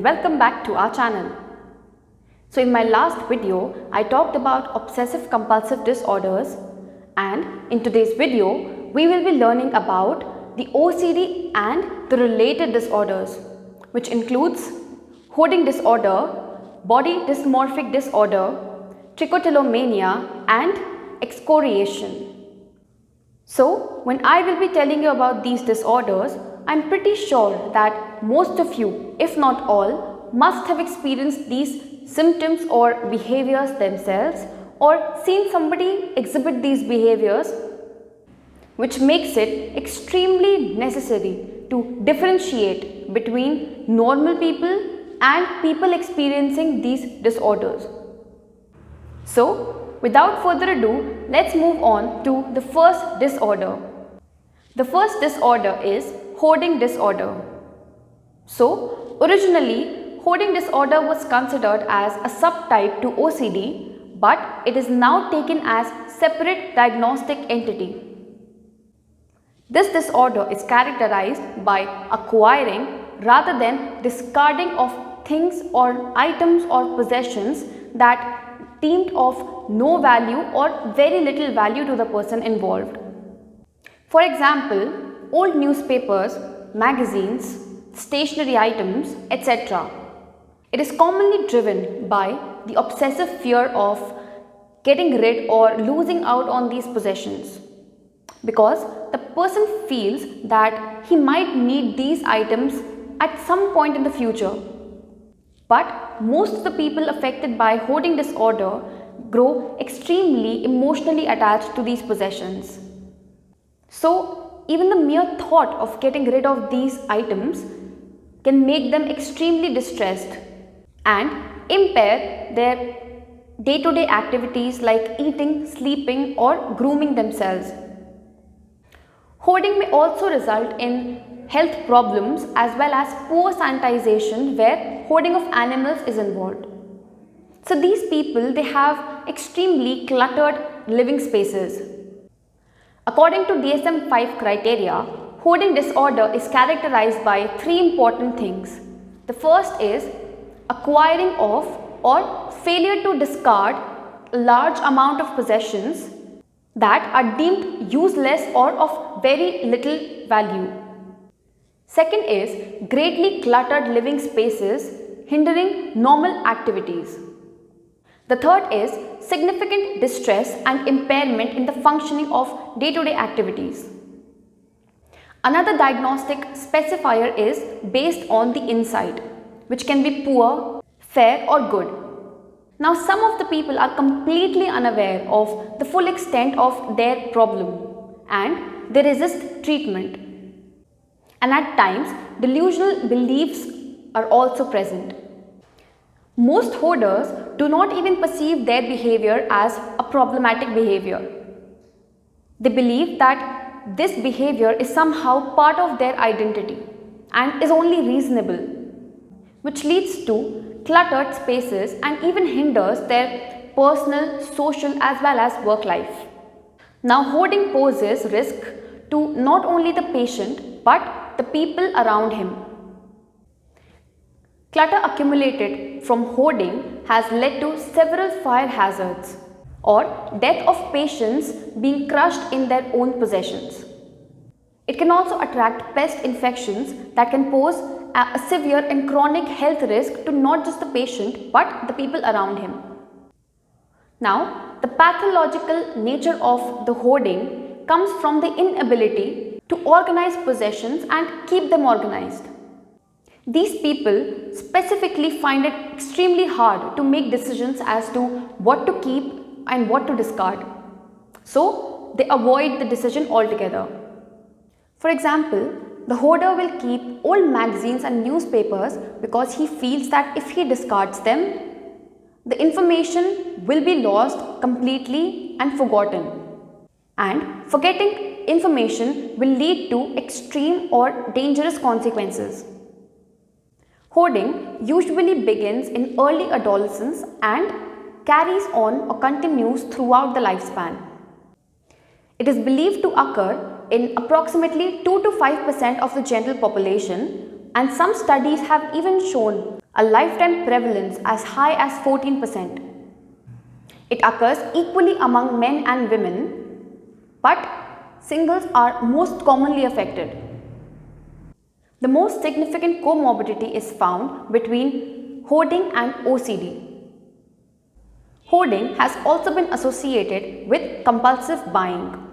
welcome back to our channel. So in my last video, I talked about obsessive compulsive disorders, and in today's video, we will be learning about the OCD and the related disorders, which includes hoarding disorder, body dysmorphic disorder, trichotillomania and excoriation. So when I will be telling you about these disorders, I'm pretty sure that most of you, if not all, must have experienced these symptoms or behaviors themselves or seen somebody exhibit these behaviors, which makes it extremely necessary to differentiate between normal people and people experiencing these disorders. So, without further ado, let's move on to the first disorder. The first disorder is hoarding disorder. So, originally, hoarding disorder was considered as a subtype to OCD, but it is now taken as separate diagnostic entity. This disorder is characterized by acquiring rather than discarding of things or items or possessions that deemed of no value or very little value to the person involved. For example, old newspapers, magazines, stationery items, etc. It is commonly driven by the obsessive fear of getting rid or losing out on these possessions, because the person feels that he might need these items at some point in the future. But most of the people affected by hoarding disorder grow extremely emotionally attached to these possessions. So, even the mere thought of getting rid of these items can make them extremely distressed and impair their day-to-day activities like eating, sleeping, or grooming themselves. Hoarding may also result in health problems as well as poor sanitization where hoarding of animals is involved. So these people, they have extremely cluttered living spaces. According to DSM-5 criteria, hoarding disorder is characterized by three important things. The first is acquiring of or failure to discard a large amount of possessions that are deemed useless or of very little value. Second is greatly cluttered living spaces hindering normal activities. The third is significant distress and impairment in the functioning of day-to-day activities. Another diagnostic specifier is based on the insight, which can be poor, fair or good. Now, some of the people are completely unaware of the full extent of their problem and they resist treatment. And at times, delusional beliefs are also present. Most hoarders do not even perceive their behavior as a problematic behavior. They believe that this behavior is somehow part of their identity and is only reasonable, which leads to cluttered spaces and even hinders their personal, social as well as work life. Now, hoarding poses risk to not only the patient but the people around him. Clutter accumulated from hoarding has led to several fire hazards or death of patients being crushed in their own possessions. It can also attract pest infections that can pose a severe and chronic health risk to not just the patient but the people around him. Now, the pathological nature of the hoarding comes from the inability to organize possessions and keep them organized. These people specifically find it extremely hard to make decisions as to what to keep and what to discard. So, they avoid the decision altogether. For example, the hoarder will keep old magazines and newspapers because he feels that if he discards them, the information will be lost completely and forgotten. And forgetting information will lead to extreme or dangerous consequences. Hoarding usually begins in early adolescence and carries on or continues throughout the lifespan. It is believed to occur in approximately 2 to 5% of the general population, and some studies have even shown a lifetime prevalence as high as 14%. It occurs equally among men and women, but singles are most commonly affected. The most significant comorbidity is found between hoarding and OCD. Hoarding has also been associated with compulsive buying.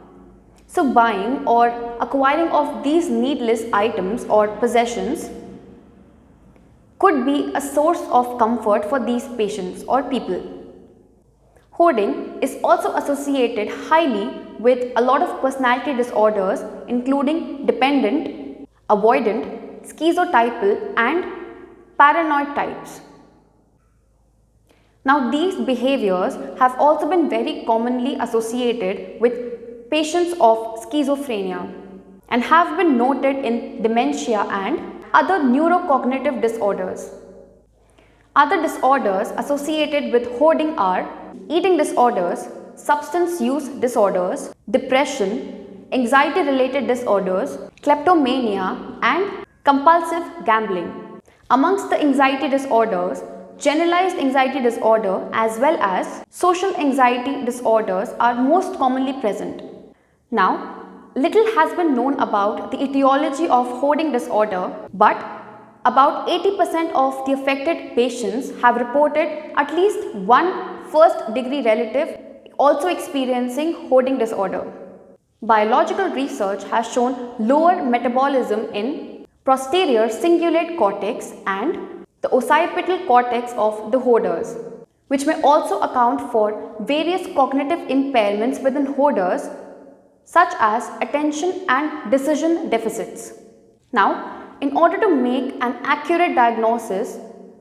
So buying or acquiring of these needless items or possessions could be a source of comfort for these patients or people. Hoarding is also associated highly with a lot of personality disorders including dependent, avoidant, schizotypal and paranoid types. Now these behaviors have also been very commonly associated with patients of schizophrenia and have been noted in dementia and other neurocognitive disorders. Other disorders associated with hoarding are eating disorders, substance use disorders, depression, anxiety-related disorders, kleptomania and compulsive gambling. Amongst the anxiety disorders, generalized anxiety disorder as well as social anxiety disorders are most commonly present. Now, little has been known about the etiology of hoarding disorder, but about 80% of the affected patients have reported at least one first-degree relative also experiencing hoarding disorder. Biological research has shown lower metabolism in posterior cingulate cortex and the occipital cortex of the hoarders, which may also account for various cognitive impairments within hoarders such as attention and decision deficits. Now, in order to make an accurate diagnosis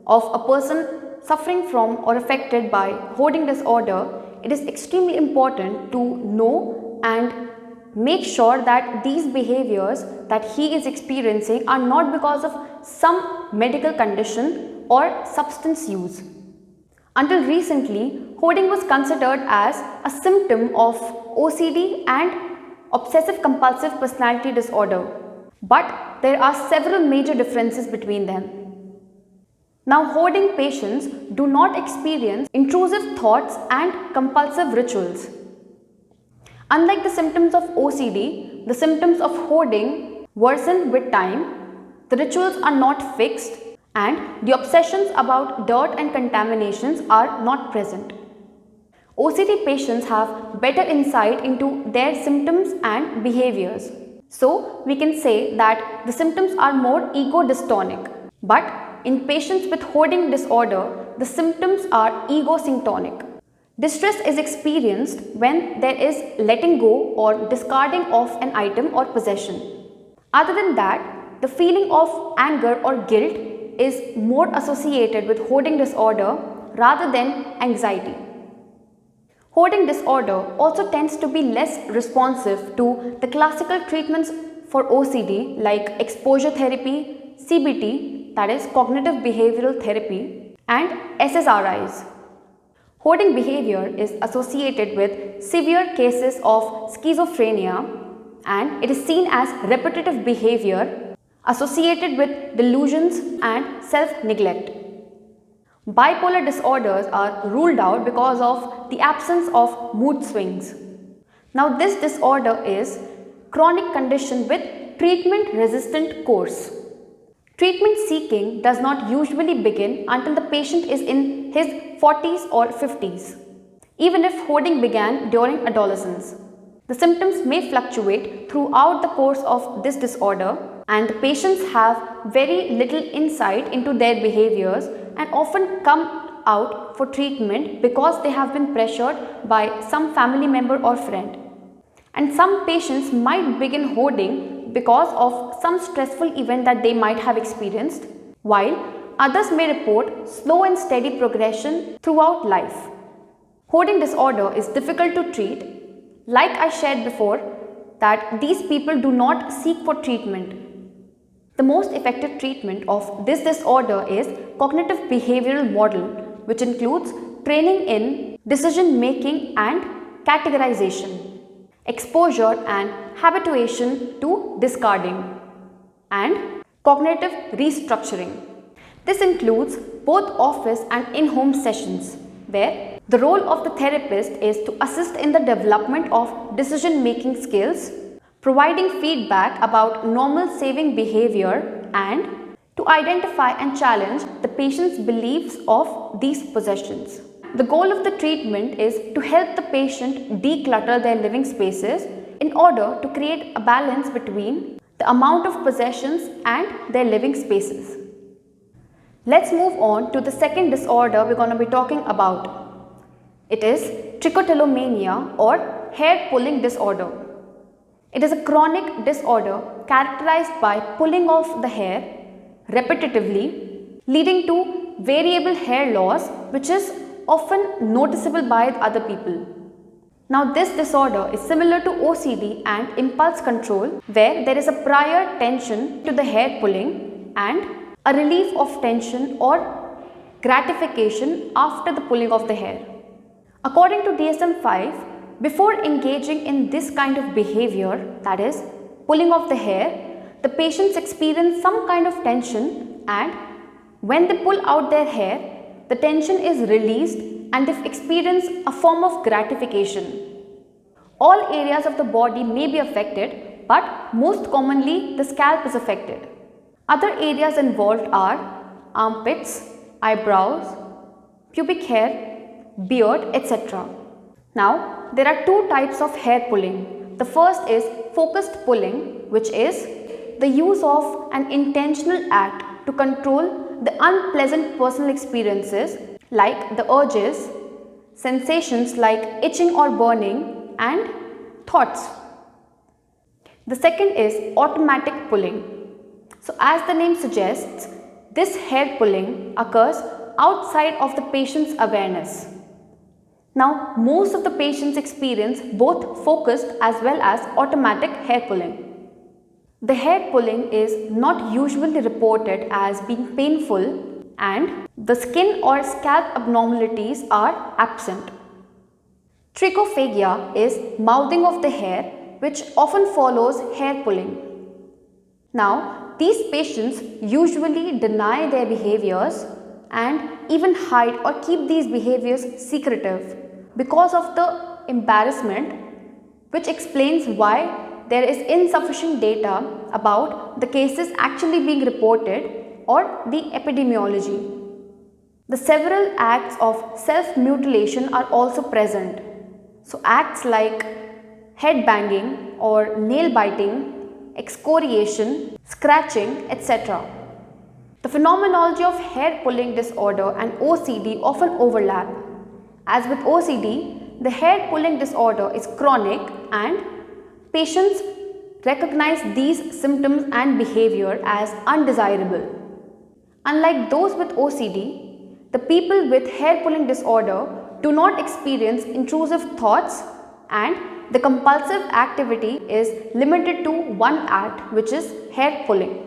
of a person suffering from or affected by hoarding disorder, it is extremely important to know and make sure that these behaviors that he is experiencing are not because of some medical condition or substance use. Until recently, hoarding was considered as a symptom of OCD and obsessive compulsive personality disorder, but there are several major differences between them. Now, hoarding patients do not experience intrusive thoughts and compulsive rituals. Unlike the symptoms of OCD, the symptoms of hoarding worsen with time, the rituals are not fixed, and the obsessions about dirt and contaminations are not present. OCD patients have better insight into their symptoms and behaviors. So, we can say that the symptoms are more ego-dystonic, but in patients with hoarding disorder, the symptoms are ego-syntonic. Distress is experienced when there is letting go or discarding of an item or possession. Other than that, the feeling of anger or guilt is more associated with hoarding disorder rather than anxiety. Hoarding disorder also tends to be less responsive to the classical treatments for OCD like exposure therapy, CBT, that is cognitive behavioral therapy, and SSRIs. Hoarding behavior is associated with severe cases of schizophrenia and it is seen as repetitive behavior associated with delusions and self-neglect. Bipolar disorders are ruled out because of the absence of mood swings. Now this disorder is chronic condition with treatment-resistant course. Treatment seeking does not usually begin until the patient is in his 40s or 50s, even if hoarding began during adolescence. The symptoms may fluctuate throughout the course of this disorder and the patients have very little insight into their behaviors and often come out for treatment because they have been pressured by some family member or friend. And some patients might begin hoarding because of some stressful event that they might have experienced, while others may report slow and steady progression throughout life. Hoarding disorder is difficult to treat. Like I shared before, that these people do not seek for treatment. The most effective treatment of this disorder is cognitive behavioral model, which includes training in decision making and categorization, exposure and habituation to discarding, and cognitive restructuring. This includes both office and in-home sessions, where the role of the therapist is to assist in the development of decision-making skills, providing feedback about normal saving behavior, and to identify and challenge the patient's beliefs of these possessions. The goal of the treatment is to help the patient declutter their living spaces in order to create a balance between the amount of possessions and their living spaces. Let's move on to the second disorder we're going to be talking about. It is trichotillomania or hair pulling disorder. It is a chronic disorder characterized by pulling off the hair repetitively, leading to variable hair loss, which is often noticeable by other people. Now, this disorder is similar to OCD and impulse control, where there is a prior tension to the hair pulling and a relief of tension or gratification after the pulling of the hair. According to DSM-5, before engaging in this kind of behavior, that is, pulling of the hair, the patients experience some kind of tension, and when they pull out their hair, the tension is released and they experience a form of gratification. All areas of the body may be affected, but most commonly the scalp is affected. Other areas involved are armpits, eyebrows, pubic hair, beard, etc. Now, there are two types of hair pulling. The first is focused pulling, which is the use of an intentional act to control the unpleasant personal experiences like the urges, sensations like itching or burning, and thoughts. The second is automatic pulling. So, as the name suggests, this hair pulling occurs outside of the patient's awareness. Now, most of the patients experience both focused as well as automatic hair pulling. The hair pulling is not usually reported as being painful, and the skin or scalp abnormalities are absent. Trichophagia is mouthing of the hair, which often follows hair pulling. Now, these patients usually deny their behaviors and even hide or keep these behaviors secretive because of the embarrassment, which explains why there is insufficient data about the cases actually being reported or the epidemiology. The several acts of self-mutilation are also present. So, acts like head banging or nail biting, excoriation, scratching, etc. The phenomenology of hair pulling disorder and OCD often overlap. As with OCD, the hair pulling disorder is chronic and patients recognize these symptoms and behavior as undesirable. Unlike those with OCD, the people with hair pulling disorder do not experience intrusive thoughts, and the compulsive activity is limited to one act, which is hair pulling.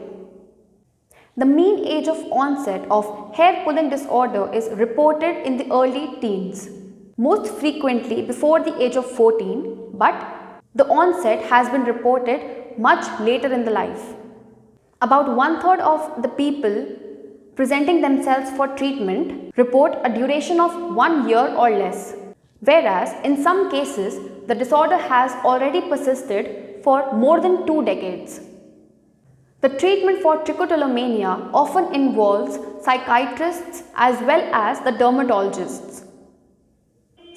The mean age of onset of hair pulling disorder is reported in the early teens, most frequently before the age of 14, but the onset has been reported much later in the life. About 1/3 of the people presenting themselves for treatment report a duration of 1 year or less, whereas in some cases the disorder has already persisted for more than 2 decades. The treatment for trichotillomania often involves psychiatrists as well as the dermatologists.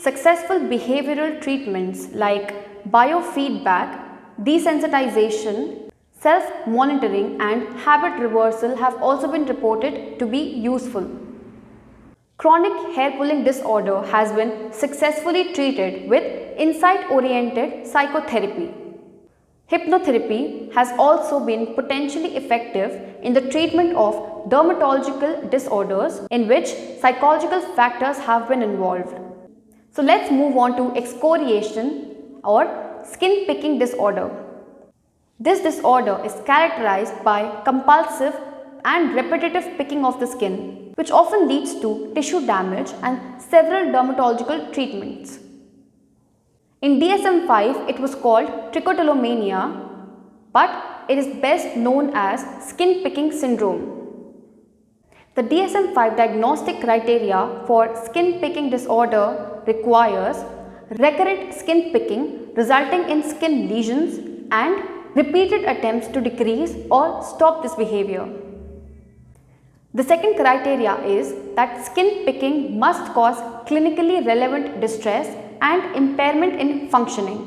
Successful behavioral treatments like biofeedback, desensitization, self-monitoring and habit reversal have also been reported to be useful. Chronic hair pulling disorder has been successfully treated with insight-oriented psychotherapy. Hypnotherapy has also been potentially effective in the treatment of dermatological disorders in which psychological factors have been involved. So let's move on to excoriation or skin picking disorder. This disorder is characterized by compulsive and repetitive picking of the skin, which often leads to tissue damage and several dermatological treatments. In DSM-5, it was called trichotillomania, but it is best known as skin picking syndrome. The DSM-5 diagnostic criteria for skin picking disorder requires recurrent skin picking resulting in skin lesions and repeated attempts to decrease or stop this behavior. The second criteria is that skin picking must cause clinically relevant distress and impairment in functioning.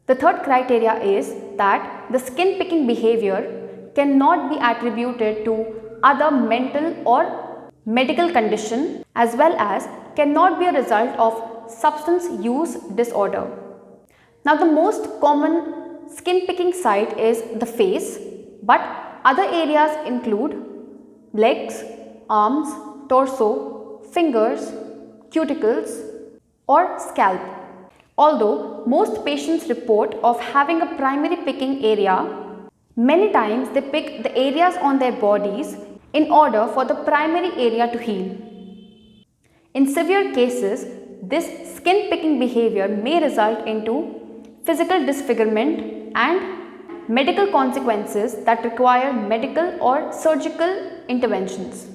The third criteria is that the skin picking behavior cannot be attributed to other mental or medical condition as well as cannot be a result of substance use disorder. Now the most common skin picking site is the face, but other areas include legs, arms, torso, fingers, cuticles or scalp. Although most patients report of having a primary picking area, many times they pick the areas on their bodies in order for the primary area to heal. In severe cases, this skin picking behavior may result into physical disfigurement and medical consequences that require medical or surgical interventions.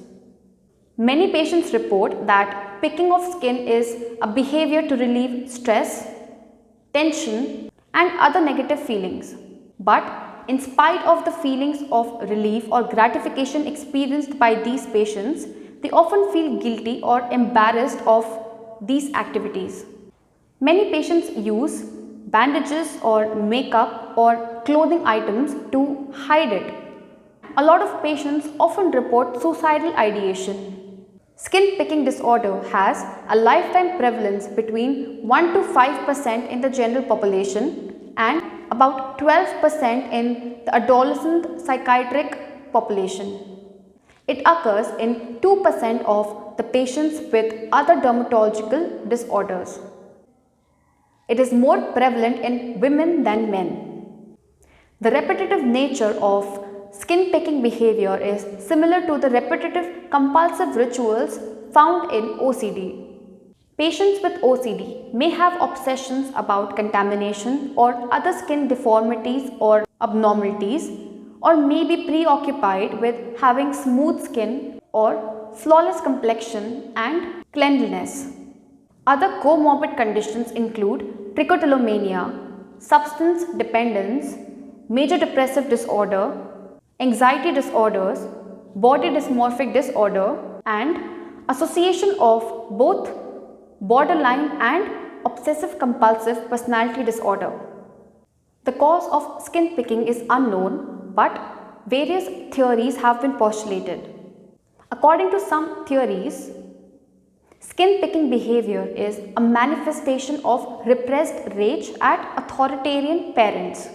Many patients report that picking of skin is a behavior to relieve stress, tension and other negative feelings. But in spite of the feelings of relief or gratification experienced by these patients, they often feel guilty or embarrassed of these activities. Many patients use bandages or makeup or clothing items to hide it. A lot of patients often report suicidal ideation. Skin picking disorder has a lifetime prevalence between 1 to 5% in the general population and about 12% in the adolescent psychiatric population. It occurs in 2% of the patients with other dermatological disorders. It is more prevalent in women than men. The repetitive nature of skin picking behavior is similar to the repetitive compulsive rituals found in OCD. Patients with OCD may have obsessions about contamination or other skin deformities or abnormalities, or may be preoccupied with having smooth skin or flawless complexion and cleanliness. Other comorbid conditions include trichotillomania, substance dependence, major depressive disorder, anxiety disorders, body dysmorphic disorder, and association of both borderline and obsessive compulsive personality disorder. The cause of skin picking is unknown, but various theories have been postulated. According to some theories, skin picking behavior is a manifestation of repressed rage at authoritarian parents.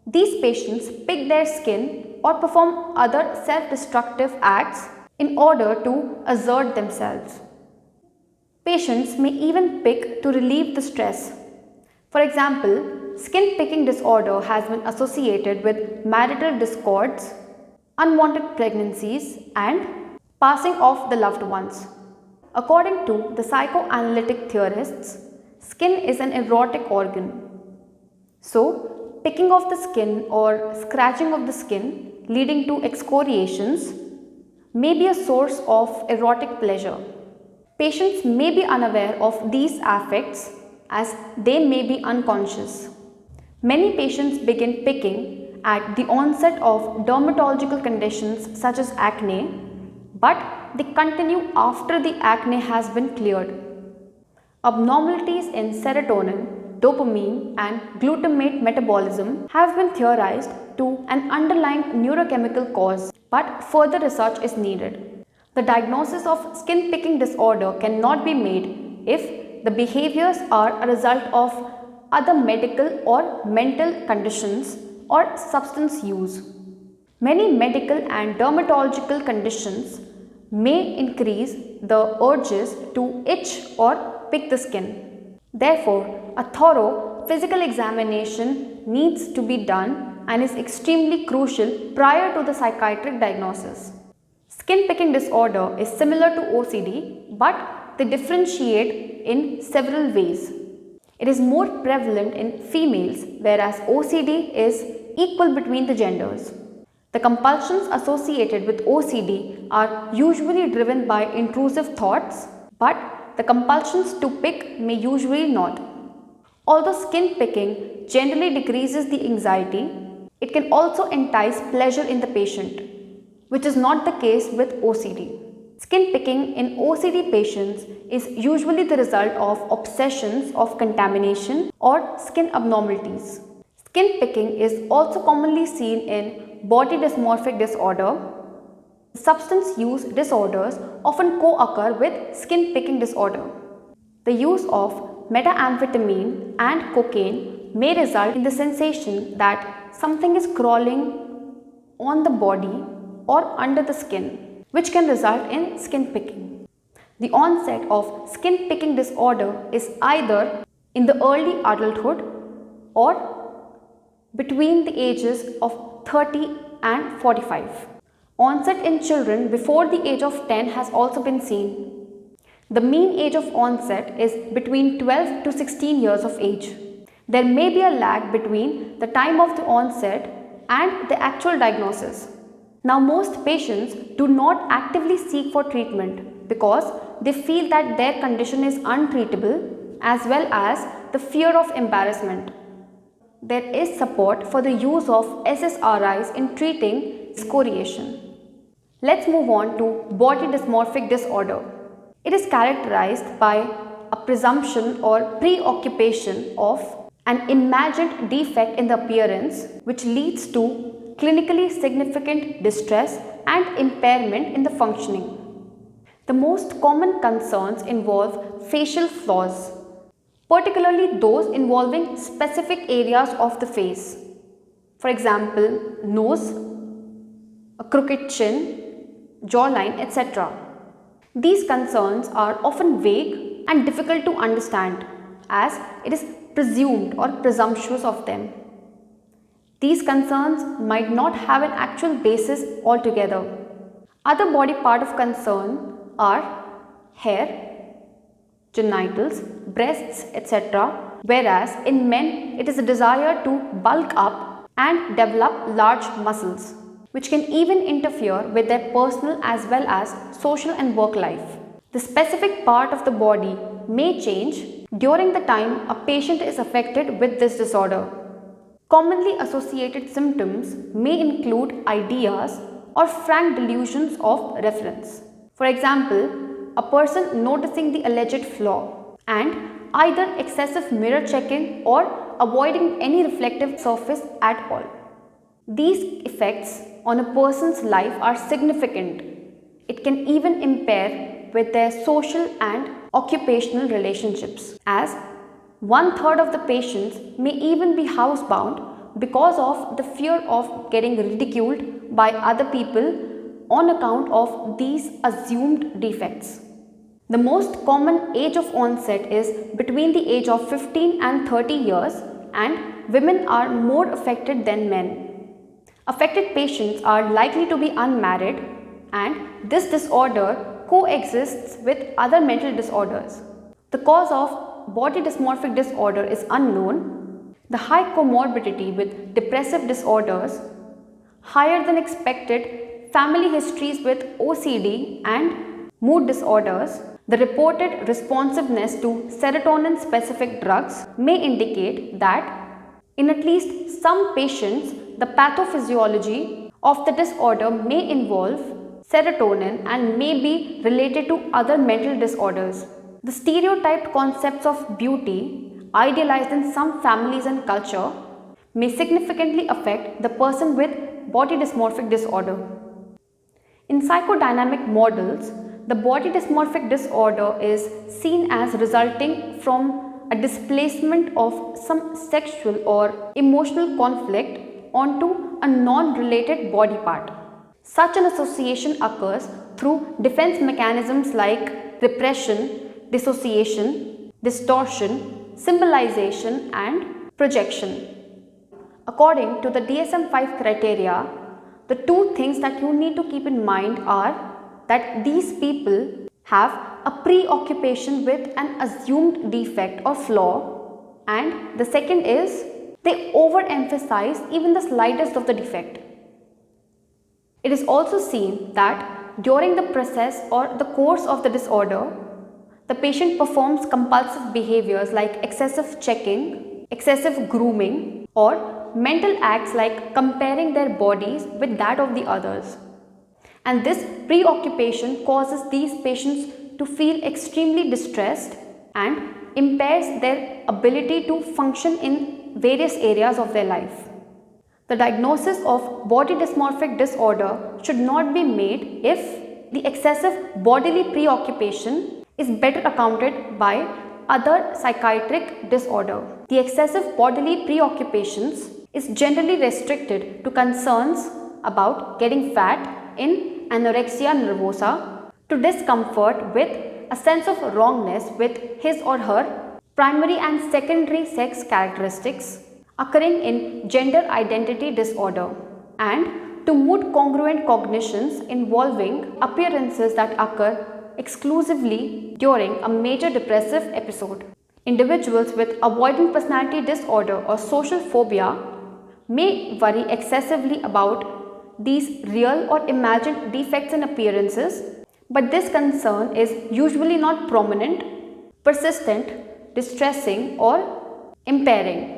These patients pick their skin or perform other self-destructive acts in order to assert themselves. Patients may even pick to relieve the stress. For example, skin picking disorder has been associated with marital discords, unwanted pregnancies, and passing of the loved ones. According to the psychoanalytic theorists, skin is an erotic organ. So, picking of the skin or scratching of the skin leading to excoriations may be a source of erotic pleasure. Patients may be unaware of these affects as they may be unconscious. Many patients begin picking at the onset of dermatological conditions such as acne, but they continue after the acne has been cleared. Abnormalities in serotonin, dopamine and glutamate metabolism have been theorized to an underlying neurochemical cause, but further research is needed. The diagnosis of skin picking disorder cannot be made if the behaviors are a result of other medical or mental conditions or substance use. Many medical and dermatological conditions may increase the urges to itch or pick the skin. Therefore, a thorough physical examination needs to be done and is extremely crucial prior to the psychiatric diagnosis. Skin picking disorder is similar to OCD, but they differentiate in several ways. It is more prevalent in females, whereas OCD is equal between the genders. The compulsions associated with OCD are usually driven by intrusive thoughts, but the compulsions to pick may usually not. Although skin picking generally decreases the anxiety, it can also entice pleasure in the patient, which is not the case with OCD. Skin picking in OCD patients is usually the result of obsessions of contamination or skin abnormalities. Skin picking is also commonly seen in body dysmorphic disorder. Substance use disorders often co-occur with skin picking disorder. The use of methamphetamine and cocaine may result in the sensation that something is crawling on the body or under the skin, which can result in skin picking. The onset of skin picking disorder is either in the early adulthood or between the ages of 30 and 45. Onset in children before the age of 10 has also been seen. The mean age of onset is between 12 to 16 years of age. There may be a lag between the time of the onset and the actual diagnosis. Now, most patients do not actively seek for treatment because they feel that their condition is untreatable, as well as the fear of embarrassment. There is support for the use of SSRIs in treating scoriation. Let's move on to body dysmorphic disorder. It is characterized by a presumption or preoccupation of an imagined defect in the appearance, which leads to clinically significant distress and impairment in the functioning. The most common concerns involve facial flaws, particularly those involving specific areas of the face. For example, nose, a crooked chin, jawline, etc. These concerns are often vague and difficult to understand, as it is presumed or presumptuous of them. These concerns might not have an actual basis altogether. Other body part of concern are hair, genitals, breasts, etc. Whereas in men, it is a desire to bulk up and develop large muscles, which can even interfere with their personal as well as social and work life. The specific part of the body may change during the time a patient is affected with this disorder. Commonly associated symptoms may include ideas or frank delusions of reference. For example, a person noticing the alleged flaw and either excessive mirror checking or avoiding any reflective surface at all. These effects on a person's life are significant. It can even impair with their social and occupational relationships, as 1/3 of the patients may even be housebound because of the fear of getting ridiculed by other people on account of these assumed defects. The most common age of onset is between the age of 15 and 30 years, and women are more affected than men. Affected patients are likely to be unmarried, and this disorder coexists with other mental disorders. The cause of body dysmorphic disorder is unknown. The high comorbidity with depressive disorders, higher than expected family histories with OCD and mood disorders, the reported responsiveness to serotonin specific drugs may indicate that in at least some patients, the pathophysiology of the disorder may involve serotonin and may be related to other mental disorders. The stereotyped concepts of beauty, idealized in some families and culture, may significantly affect the person with body dysmorphic disorder. In psychodynamic models, the body dysmorphic disorder is seen as resulting from a displacement of some sexual or emotional conflict onto a non-related body part. Such an association occurs through defense mechanisms like repression, dissociation, distortion, symbolization, and projection. According to the DSM-5 criteria, the two things that you need to keep in mind are that these people have a preoccupation with an assumed defect or flaw, and the second is they overemphasize even the slightest of the defect. It is also seen that during the process or the course of the disorder, the patient performs compulsive behaviors like excessive checking, excessive grooming, or mental acts like comparing their bodies with that of the others. And this preoccupation causes these patients to feel extremely distressed and impairs their ability to function in various areas of their life. The diagnosis of body dysmorphic disorder should not be made if the excessive bodily preoccupation is better accounted by other psychiatric disorder. The excessive bodily preoccupations is generally restricted to concerns about getting fat in anorexia nervosa, to discomfort with a sense of wrongness with his or her primary and secondary sex characteristics occurring in gender identity disorder, and to mood congruent cognitions involving appearances that occur exclusively during a major depressive episode. Individuals with avoidant personality disorder or social phobia may worry excessively about these real or imagined defects in appearances, but this concern is usually not prominent, persistent, distressing, or impairing.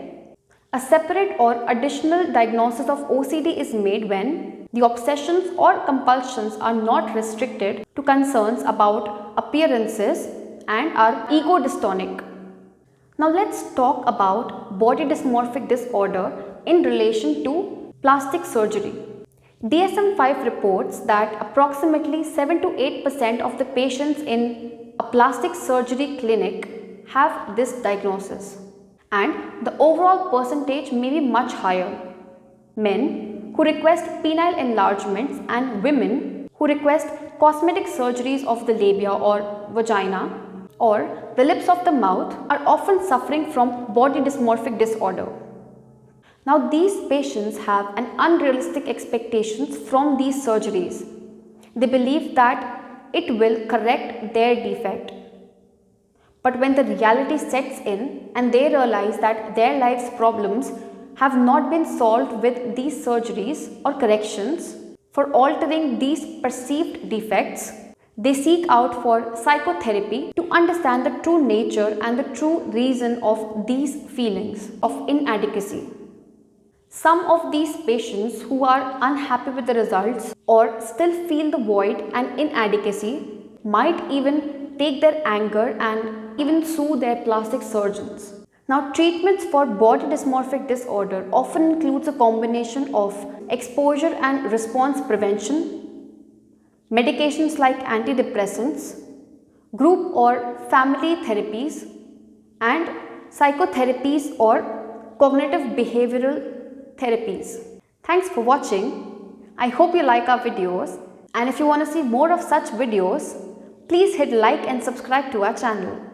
A separate or additional diagnosis of OCD is made when the obsessions or compulsions are not restricted to concerns about appearances and are ego-dystonic. Now let's talk about body dysmorphic disorder in relation to plastic surgery. DSM-5 reports that approximately 7 to 8% of the patients in a plastic surgery clinic have this diagnosis, and the overall percentage may be much higher. Men who request penile enlargements and women who request cosmetic surgeries of the labia or vagina or the lips of the mouth are often suffering from body dysmorphic disorder. Now these patients have an unrealistic expectations from these surgeries. They believe that it will correct their defect. But when the reality sets in and they realize that their life's problems have not been solved with these surgeries or corrections for altering these perceived defects, they seek out for psychotherapy to understand the true nature and the true reason of these feelings of inadequacy. Some of these patients who are unhappy with the results or still feel the void and inadequacy might even take their anger and even sue their plastic surgeons. Now, treatments for body dysmorphic disorder often includes a combination of exposure and response prevention, medications like antidepressants, group or family therapies, and psychotherapies or cognitive behavioral therapies. Thanks for watching. I hope you like our videos, and if you want to see more of such videos, please hit like and subscribe to our channel.